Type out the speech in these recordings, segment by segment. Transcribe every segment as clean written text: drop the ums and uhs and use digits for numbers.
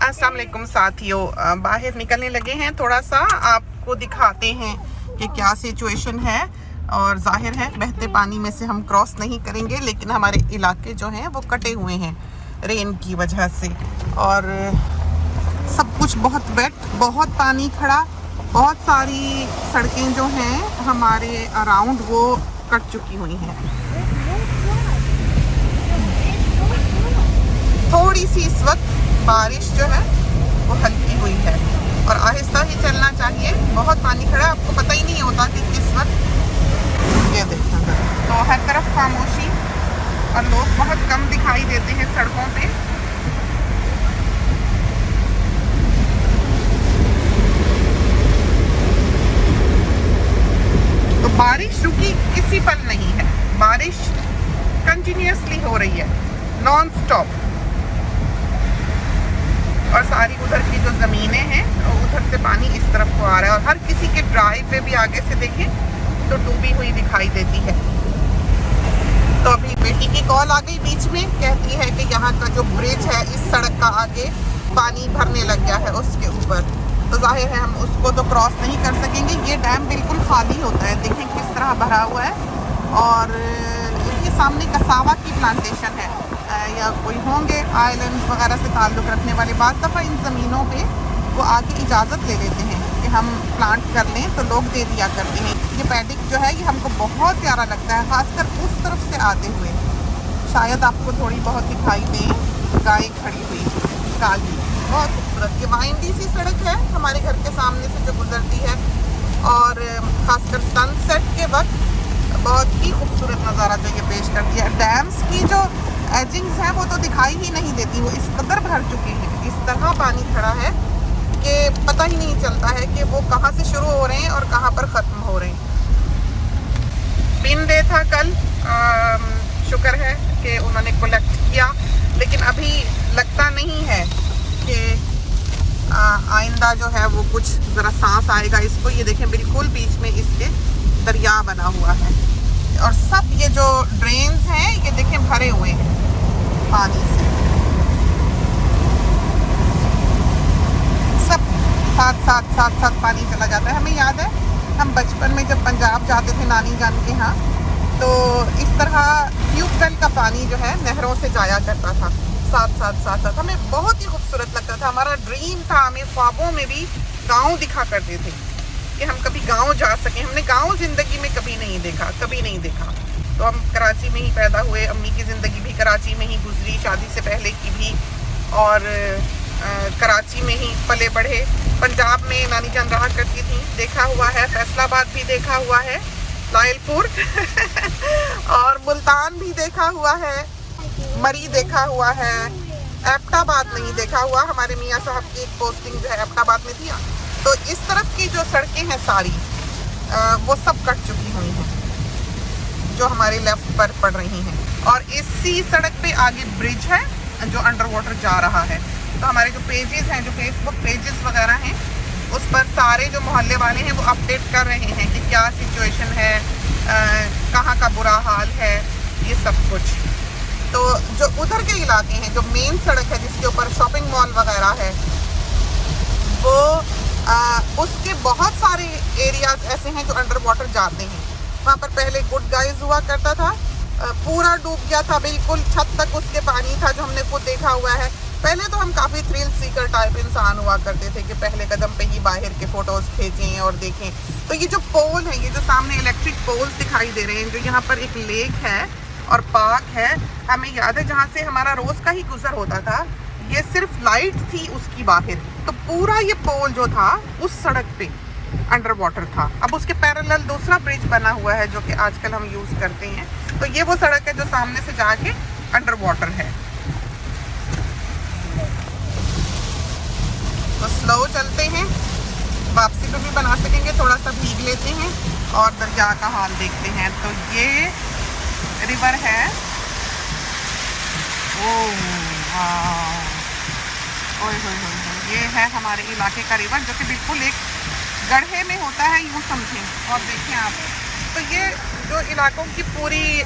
अस्सलाम वालेकुम साथियों, बाहर निकलने लगे हैं। थोड़ा सा आपको दिखाते हैं कि क्या सिचुएशन है। और जाहिर है बहते पानी में से हम क्रॉस नहीं करेंगे, लेकिन हमारे इलाके जो हैं वो कटे हुए हैं रेन की वजह से। और सब कुछ बहुत वेट, बहुत पानी खड़ा, बहुत सारी सड़कें जो हैं हमारे अराउंड वो कट चुकी हुई हैं। थोड़ी सी इस वक्त बारिश जो है वो हल्की हुई है और आहिस्ता ही चलना चाहिए। बहुत पानी खड़ा है, आपको पता ही नहीं होता कि किस वक्त। ये देखना तो हर तरफ खामोशी और लोग बहुत कम दिखाई देते हैं सड़कों पे। तो बारिश रुकी किसी पल नहीं है, बारिश कंटिन्यूसली हो रही है, नॉन स्टॉप। और सारी उधर की जो ज़मीनें हैं उधर से पानी इस तरफ को आ रहा है और हर किसी के ड्राइव पे भी आगे से देखें तो डूबी हुई दिखाई देती है। तो अभी बेटी की कॉल आ गई बीच में, कहती है कि यहाँ का जो ब्रिज है इस सड़क का आगे पानी भरने लग गया है उसके ऊपर। तो जाहिर है हम उसको तो क्रॉस नहीं कर सकेंगे। ये डैम बिल्कुल खाली होता है, देखें किस तरह भरा हुआ है। और ये सामने कसावा की प्लांटेशन है या कोई होंगे आइलैंड वगैरह से ताल्लुक़ रखने वाले। बात दफ़ा इन ज़मीनों पे वो आगे इजाज़त ले लेते हैं कि हम प्लांट कर लें, तो लोग दे दिया करते हैं। ये पैडिक जो है ये हमको बहुत प्यारा लगता है, ख़ासकर उस तरफ से आते हुए। शायद आपको थोड़ी बहुत दिखाई दें गाय खड़ी हुई काली, बहुत खूबसूरत। ये वाइंडी सी सड़क है हमारे घर के सामने से जो गुजरती है और ख़ासकर सनसेट के वक्त बहुत ही खूबसूरत नज़ारा जो ये पेश करती है। डैम्स की जो एजिंग्स हैं वो तो दिखाई ही नहीं देती, वो इस कदर भर चुकी हैं, इस तरह पानी खड़ा है कि पता ही नहीं चलता है कि वो कहाँ से शुरू हो रहे हैं और कहाँ पर ख़त्म हो रहे हैं। पिन डे था कल, शुक्र है कि उन्होंने कलेक्ट किया, लेकिन अभी लगता नहीं है कि आइंदा जो है वो कुछ ज़रा सांस आएगा इसको। ये देखें बिल्कुल बीच में इसके दरिया बना हुआ है और सब ये जो ड्रेन्स हैं ये देखें भरे हुए हैं पानी से। सब साथ पानी चला जाता है। हमें याद है हम बचपन में जब पंजाब जाते थे नानी जान के यहाँ, तो इस तरह ट्यूबवेल का पानी जो है नहरों से जाया करता था साथ। हमें बहुत ही खूबसूरत लगता था, हमारा ड्रीम था। हमें ख्वाबों में भी गाँव दिखा करते थे कि हम कभी गांव जा सकें। हमने गांव ज़िंदगी में कभी नहीं देखा। तो हम कराची में ही पैदा हुए, अम्मी की ज़िंदगी भी कराची में ही गुजरी, शादी से पहले की भी, और कराची में ही पले बढ़े। पंजाब में नानी जान रहा करती थी, देखा हुआ है। फैसलाबाद भी देखा हुआ है, लायलपुर और मुल्तान भी देखा हुआ है, मरी देखा हुआ है, एबटाबाद नहीं देखा हुआ। हमारे मियाँ साहब की एक पोस्टिंग जो है एबटाबाद में थी। तो इस तरफ की जो सड़कें हैं सारी वो सब कट चुकी हुई हैं जो हमारे लेफ्ट पर पड़ रही हैं। और इसी सड़क पे आगे ब्रिज है जो अंडर वाटर जा रहा है। तो हमारे जो पेजेस हैं, जो फेसबुक पेजेस वगैरह हैं, उस पर सारे जो मोहल्ले वाले हैं वो अपडेट कर रहे हैं कि क्या सिचुएशन है, कहाँ का बुरा हाल है, ये सब कुछ। तो जो उधर के इलाके हैं, जो मेन सड़क है जिसके ऊपर शॉपिंग मॉल वगैरह है, वो उसके बहुत सारे एरियाज ऐसे हैं जो अंडर वाटर जाते हैं। वहाँ पर पहले गुड गाइज हुआ करता था, पूरा डूब गया था, बिल्कुल छत तक उसके पानी था, जो हमने खुद देखा हुआ है। पहले तो हम काफ़ी थ्रिल सीकर टाइप इंसान हुआ करते थे कि पहले कदम पे ही बाहर के फ़ोटोज़ खींचें और देखें। तो ये जो पोल है, ये जो सामने इलेक्ट्रिक पोल्स दिखाई दे रहे हैं, जो यहाँ पर एक लेक है और पार्क है, हमें याद है जहाँ से हमारा रोज़ का ही गुजर होता था, ये सिर्फ लाइट थी उसकी बाहर। तो पूरा ये पोल जो था उस सड़क पे अंडर वाटर था। अब उसके पैरेलल दूसरा ब्रिज बना हुआ है जो कि आजकल हम यूज़ करते हैं। तो ये वो सड़क है जो सामने से जाके अंडर वाटर है। तो स्लो चलते हैं, वापसी पे भी बना सकेंगे, थोड़ा सा भीग लेते हैं और दरिया का हाल देखते हैं। तो ये रिवर है, ये है हमारे इलाके का रिवर जो कि बिल्कुल एक गड्ढे में होता है, यूँ समझें। और देखें आप, तो ये जो इलाकों की पूरी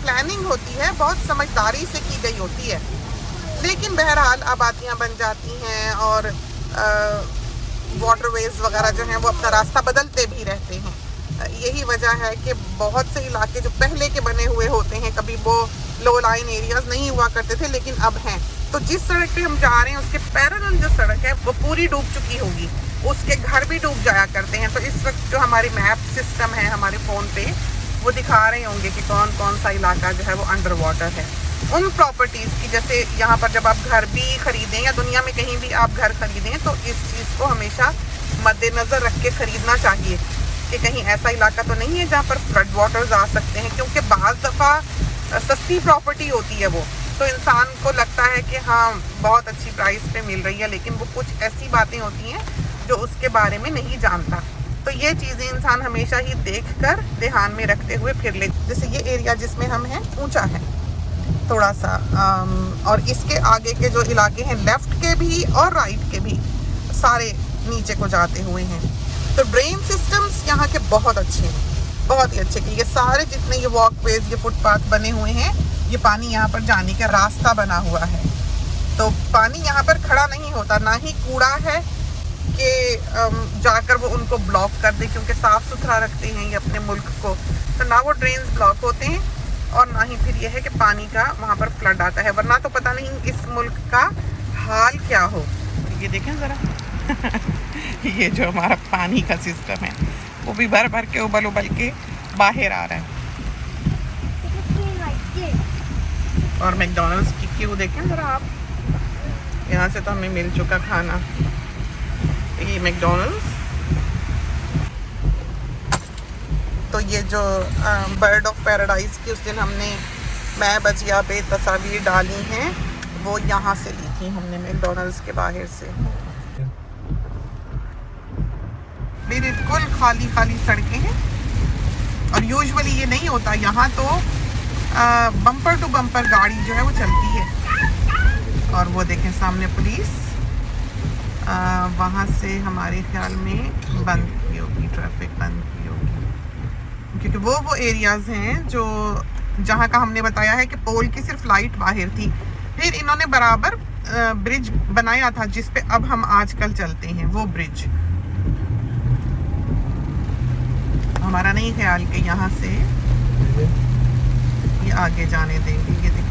प्लानिंग होती है बहुत समझदारी से की गई होती है। लेकिन बहरहाल आबादियाँ बन जाती हैं और वाटरवेज वगैरह जो हैं वो अपना रास्ता बदलते भी रहते हैं। यही वजह है कि बहुत से इलाके जो पहले के बने हुए होते हैं, कभी वो लो लाइन एरियाज नहीं हुआ करते थे लेकिन अब हैं। तो जिस सड़क पे हम जा रहे हैं उसके पैरेलल जो सड़क है वो पूरी डूब चुकी होगी, उसके घर भी डूब जाया करते हैं। तो इस वक्त जो हमारी मैप सिस्टम है हमारे फ़ोन पे वो दिखा रहे होंगे कि कौन कौन सा इलाका जो है वो अंडर वाटर है। उन प्रॉपर्टीज़ की, जैसे यहाँ पर जब आप घर भी ख़रीदें या दुनिया में कहीं भी आप घर ख़रीदें तो इस चीज़ को हमेशा मद्देनज़र रख के ख़रीदना चाहिए कि कहीं ऐसा इलाका तो नहीं है जहाँ पर फ्लड वाटर्स आ सकते हैं, क्योंकि बाज़ दफ़ा सस्ती प्रॉपर्टी होती है वो, तो इंसान को लगता है कि हाँ बहुत अच्छी प्राइस पे मिल रही है, लेकिन वो कुछ ऐसी बातें होती हैं जो उसके बारे में नहीं जानता। तो ये चीज़ें इंसान हमेशा ही देखकर ध्यान में रखते हुए फिर ले। जैसे ये एरिया जिसमें हम हैं ऊंचा है थोड़ा सा, और इसके आगे के जो इलाके हैं लेफ़्ट के भी और राइट के भी सारे नीचे को जाते हुए हैं। तो ड्रेन सिस्टम्स यहाँ के बहुत अच्छे हैं, बहुत ही अच्छे। कि ये सारे जितने ये वॉकवेज, ये फुटपाथ बने हुए हैं, ये पानी यहाँ पर जाने का रास्ता बना हुआ है। तो पानी यहाँ पर खड़ा नहीं होता, ना ही कूड़ा है कि जाकर वो उनको ब्लॉक कर दे, क्योंकि साफ़ सुथरा रखते हैं ये अपने मुल्क को। तो ना वो ड्रेन्स ब्लॉक होते हैं और ना ही फिर ये है कि पानी का वहाँ पर फ्लड आता है, वरना तो पता नहीं इस मुल्क का हाल क्या हो। ये देखें ज़रा ये जो हमारा पानी का सिस्टम है वो भी भर भर के उबल उबल के बाहर आ रहा है। और मैकडॉनल्ड्स की क्यू देखें ज़रा आप, यहाँ से तो हमें मिल चुका खाना। ये मैकडॉनल्ड्स, तो ये जो बर्ड ऑफ पैराडाइज की उस दिन हमने मैं बजिया पे तस्वीर डाली हैं वो यहाँ से ली थी हमने मैकडॉनल्ड्स के बाहर से। बिल्कुल खाली खाली सड़कें हैं और यूजुअली ये नहीं होता यहाँ, तो बम्पर टू बम्पर गाड़ी जो है वो चलती है। और वो देखें सामने पुलिस वहाँ से हमारे ख्याल में बंद की होगी, ट्रैफिक बंद की होगी, क्योंकि वो एरियाज़ हैं जो जहाँ का हमने बताया है कि पोल की सिर्फ लाइट बाहर थी। फिर इन्होंने बराबर ब्रिज बनाया था जिस पे अब हम आजकल चलते हैं, वो ब्रिज। हमारा नहीं ख्याल कि यहाँ से ये आगे जाने देंगे। ये देखिए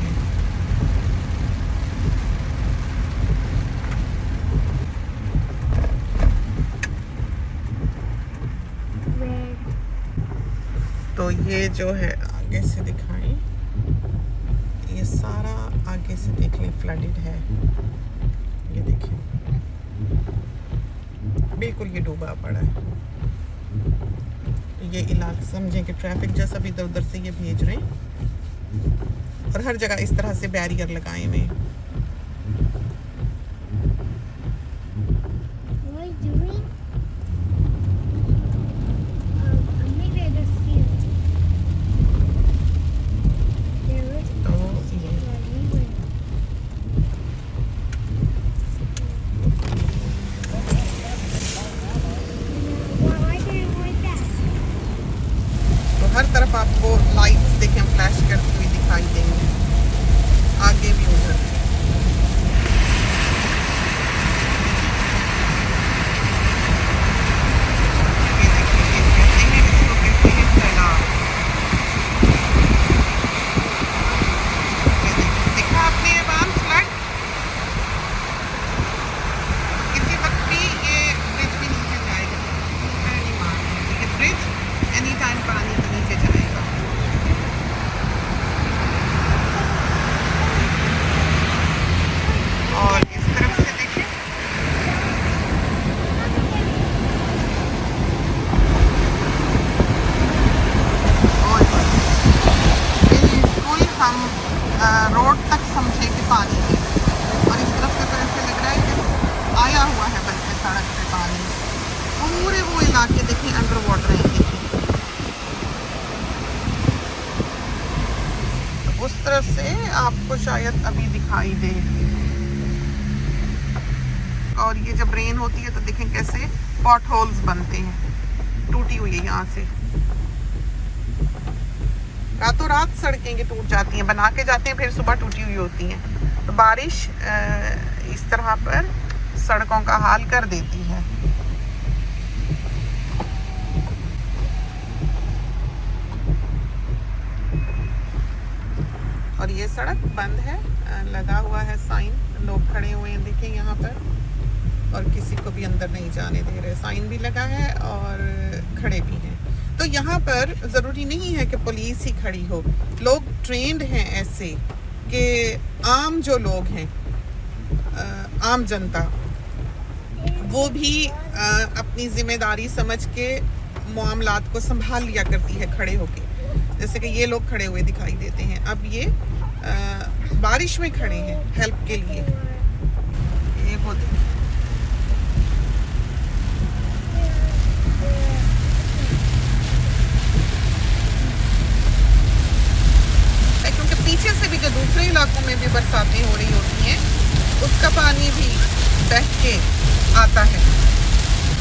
तो ये जो है आगे से दिखाएं, ये सारा आगे से देख लें फ्लडेड है। ये देखिए बिल्कुल ये डूबा पड़ा है। ये इलाका समझें कि ट्रैफिक जैसा भी इधर उधर से ये भेज रहे हैं और हर जगह इस तरह से बैरियर लगाए हुए हैं। हर तरफ आपको लाइट्स देखें फ्लैश करती हुई दिखाई देंगी, आगे भी उधर। ये देखिए ये कहते हैं, इसको कहते हैं सैलाब। ये देखिए, देखा आपने ये बांध फ्लड, किसी वक्त भी ये ब्रिज भी नीचे जाएगा, नहीं मान ये ब्रिज एनी टाइम पानी के नीचे जाएगा। और इस तरफ से देखिए और बिल्कुल हम रोड तक समझे कि पानी है, और इस तरफ से तो ऐसे लग रहा है कि आया हुआ है बल्कि सड़क पे पानी। पूरे वो इलाके देखिए अंडर वाटर हैं। देखिए उस तरफ से आपको शायद अभी दिखाई दे। और ये जब रेन होती है तो देखें कैसे पॉट होल्स बनते हैं, टूटी हुई है यहाँ से। रातों रात सड़कें ये टूट जाती हैं, बना के जाते हैं फिर सुबह टूटी हुई होती हैं। तो बारिश इस तरह पर सड़कों का हाल कर देती है। और ये सड़क बंद है, लगा हुआ है साइन, लोग खड़े हुए हैं देखें यहाँ पर, और किसी को भी अंदर नहीं जाने दे रहे। साइन भी लगा है और खड़े भी हैं। तो यहाँ पर ज़रूरी नहीं है कि पुलिस ही खड़ी हो, लोग ट्रेंड हैं ऐसे कि आम जो लोग हैं, आम जनता, वो भी अपनी ज़िम्मेदारी समझ के मामलात को संभाल लिया करती है खड़े होके। जैसे कि ये लोग खड़े हुए दिखाई देते हैं, अब ये बारिश में खड़े हैं हेल्प के लिए। ये वो देखिए, क्योंकि पीछे से भी जो दूसरे इलाकों में भी बरसातें हो रही होती हैं, उसका पानी भी बह के आता है।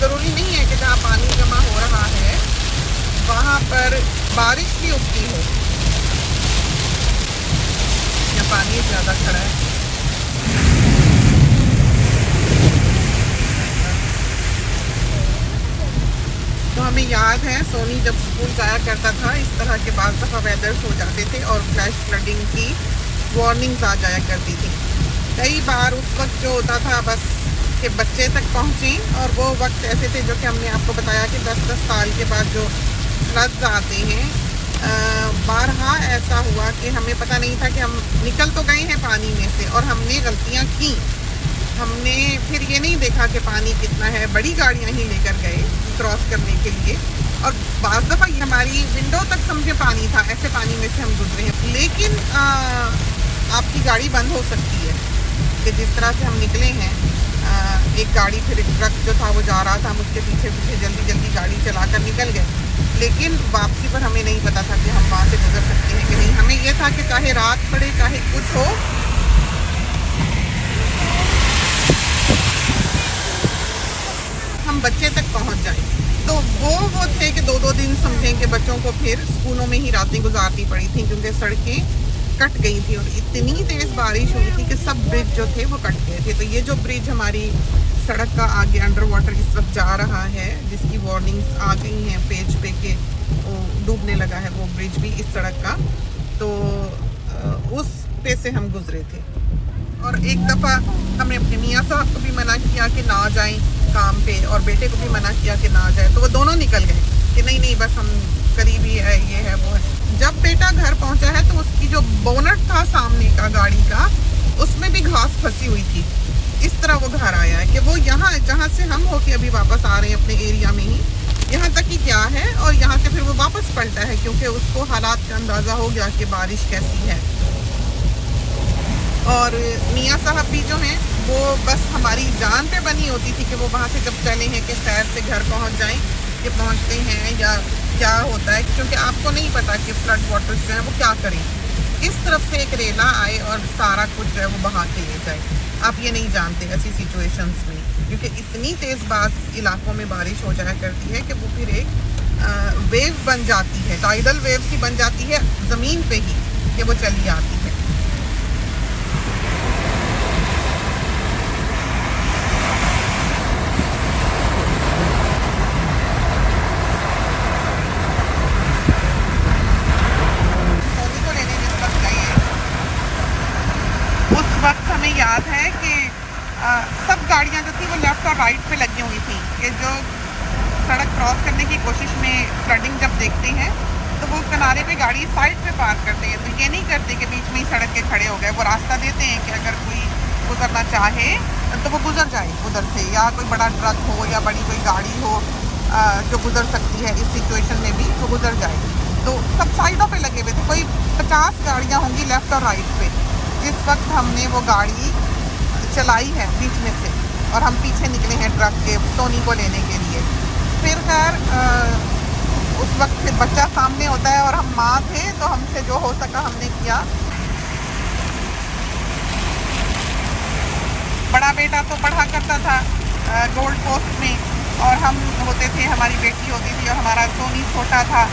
ज़रूरी नहीं है कि जहाँ पानी जमा हो रहा है वहाँ पर बारिश भी उगती हो या पानी ज़्यादा खड़ा है। तो हमें याद है सोनी जब स्कूल जाया करता था, इस तरह के बाद दफ़ा वेदर्स हो जाते थे और फ्लैश फ्लडिंग की वार्निंग्स आ जाया करती थी। कई बार उस वक्त जो होता था बस के बच्चे तक पहुँचें, और वो वक्त ऐसे थे जो कि हमने आपको बताया कि 10-10 साल के बाद जो फ्लड्स आते हैं। बारहा ऐसा हुआ कि हमें पता नहीं था कि हम निकल तो गए हैं पानी में से और हमने गलतियाँ की। हमने फिर ये नहीं देखा कि पानी कितना है, बड़ी गाड़ियाँ ही लेकर गए क्रॉस करने के लिए, और बाज़ दफ़ा ये हमारी विंडो तक समझे पानी था, ऐसे पानी में से हम गुजरे हैं। लेकिन आपकी गाड़ी बंद हो सकती है कि जिस तरह से हम निकले हैं। एक गाड़ी, फिर एक ट्रक जो था वो जा रहा था, हम उसके पीछे पीछे जल्दी जल्दी गाड़ी चलाकर निकल गए। लेकिन वापसी पर हमें नहीं पता था कि हम वहाँ से गुजर सकते हैं कि नहीं। हमें ये था कि चाहे रात पड़े चाहे कुछ हो, हम बच्चे तक पहुँच जाएं। तो वो थे कि 2-2 दिन समझें कि बच्चों को फिर स्कूलों में ही रातें गुजारनी पड़ी थी, क्योंकि सड़कें कट गई थी और इतनी तेज़ बारिश हुई थी कि सब ब्रिज जो थे वो कट गए थे। तो ये जो ब्रिज हमारी सड़क का आगे अंडर वाटर इस वक्त जा रहा है, जिसकी वार्निंग्स आ गई हैं पेज पे कि डूबने लगा है वो ब्रिज भी इस सड़क का, तो उस पे से हम गुजरे थे। और एक दफ़ा हमने अपने मियाँ साहब को भी मना किया कि ना जाएं काम पे, और बेटे को भी मना किया कि ना जाए, तो वो दोनों निकल गए कि नहीं बस हम करीबी है, ये है वो है। जब बेटा घर पहुंचा है तो उसकी जो बोनट था सामने का गाड़ी का, उसमें भी घास फंसी हुई थी। इस तरह वो घर आया है कि वो यहाँ जहाँ से हम होके अभी वापस आ रहे हैं अपने एरिया में ही, यहाँ तक ही क्या है, और यहाँ से फिर वो वापस पलटा है क्योंकि उसको हालात का अंदाज़ा हो गया कि बारिश कैसी है। और मियाँ साहब भी जो हैं वो बस हमारी जान पे बनी होती थी कि वो वहाँ से जब चले हैं कि खैर से घर पहुँच जाएं, कि पहुँचते हैं या क्या होता है, क्योंकि आपको नहीं पता कि फ्लड वाटर्स जो है वो क्या करें, किस तरफ से एक रेला आए और सारा कुछ जो है वो बहा के ले जाए। आप ये नहीं जानते ऐसी सिचुएशंस में, क्योंकि इतनी तेज़ बाज़ इलाकों में बारिश हो जाया करती है कि वो फिर एक वेव बन जाती है, टाइडल वेव सी बन जाती है ज़मीन पे ही कि वो चली आती है। याद है कि सब गाड़ियां जो थी वो लेफ़्ट और राइट पे लगी हुई थी, कि जो सड़क क्रॉस करने की कोशिश में फ्लडिंग जब देखते हैं तो वो किनारे पे गाड़ी साइड पे पार्क करते हैं। तो ये नहीं करते कि बीच में ही सड़क के खड़े हो गए, वो रास्ता देते हैं कि अगर कोई गुजरना चाहे तो वो गुजर जाए उधर से, या कोई बड़ा ट्रक हो या बड़ी कोई गाड़ी हो जो गुजर सकती है इस सिचुएशन में भी, तो गुजर जाए। तो सब साइडों पे लगे हुए थे, कोई 50 गाड़ियाँ होंगी लेफ़्ट और राइट पे। जिस वक्त हमने वो गाड़ी चलाई है बीच में से और हम पीछे निकले हैं ट्रक के सोनी को लेने के लिए, फिर खैर उस वक्त फिर बच्चा सामने होता है और हम माँ थे तो हमसे जो हो सका हमने किया। बड़ा बेटा तो पढ़ा करता था गोल्ड कोस्ट में, और हम होते थे, हमारी बेटी होती थी और हमारा सोनी छोटा था।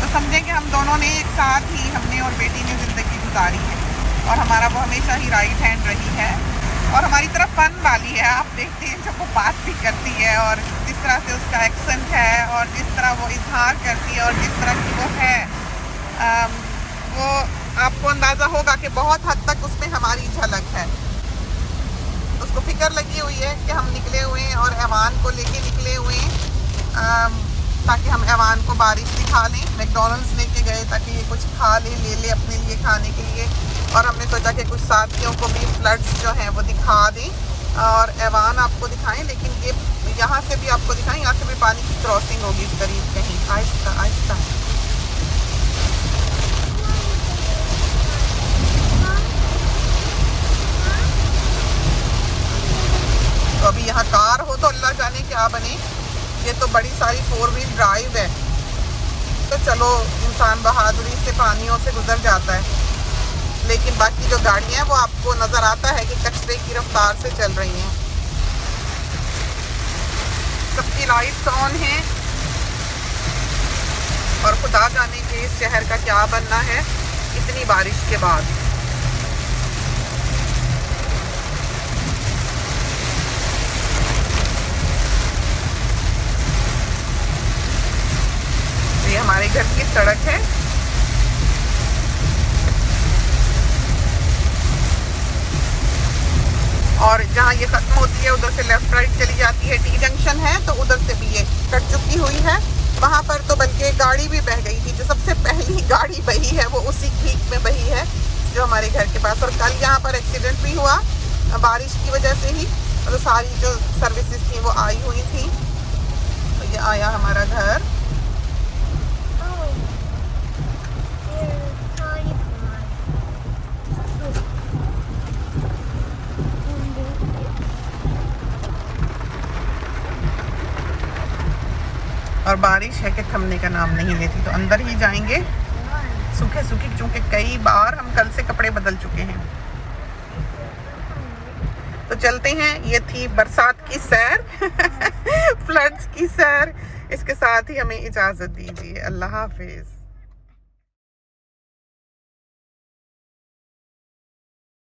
तो समझें कि हम दोनों ने एक साथ ही, हमने और बेटी ने ज़िंदगी गुजारी है। और हमारा वो हमेशा ही राइट हैंड रही है और हमारी तरफ फन वाली है। आप देखते हैं जब वो बात भी करती है और जिस तरह से उसका एक्सेंट है और जिस तरह वो इजहार करती है और जिस तरह की वो है, वो आपको अंदाज़ा होगा कि बहुत हद तक उसमें हमारी झलक है। उसको फिक्र लगी हुई है कि हम निकले हुए हैं और ऐवान को लेके निकले हुए हैं ताकि हम ऐवान को बारिश दिखा लें। मैकडॉनल्ड्स लेके गए ताकि ये कुछ खा ले अपने लिए खाने के लिए, और हमने सोचा कि कुछ साथियों को भी फ्लड्स जो हैं वो दिखा दें और ऐवान आपको दिखाएं, लेकिन ये यहाँ से भी आपको दिखाएं, यहाँ से भी पानी की क्रॉसिंग होगी करीब कहीं। आहिस्ता आहिस्ता। तो अभी यहाँ कार हो तो अल्लाह जाने क्या बने। ये तो बड़ी सारी 4 व्हील ड्राइव है, तो चलो इंसान बहादुरी से पानियों से गुजर जाता है, लेकिन बाकी जो गाड़ियाँ हैं वो आपको नज़र आता है कि कचरे की रफ्तार से चल रही हैं। सबकी लाइट्स ऑन हैं और खुदा जाने के इस शहर का क्या बनना है इतनी बारिश के बाद। ये हमारे घर की सड़क है और जहाँ ये खत्म होती है उधर से लेफ्ट राइट चली जाती है। टी जंक्शन है तो उधर से भी ये कट चुकी हुई है। वहाँ पर तो बल्कि गाड़ी भी बह गई थी, जो सबसे पहली गाड़ी बही है वो उसी क्रीक में बही है जो हमारे घर के पास। और कल यहाँ पर एक्सीडेंट भी हुआ बारिश की वजह से ही, तो सारी जो सर्विसेज थी वो आई हुई थी। तो ये आया हमारा घर। और बारिश है कि थमने का नाम नहीं लेती, तो अंदर ही जाएंगे सूखे सूखे, क्योंकि कई बार हम कल से कपड़े बदल चुके हैं। तो चलते हैं। ये थी बरसात की सैर फ्लड्स की सैर। इसके साथ ही हमें इजाज़त दीजिए। अल्लाह हाफिज़।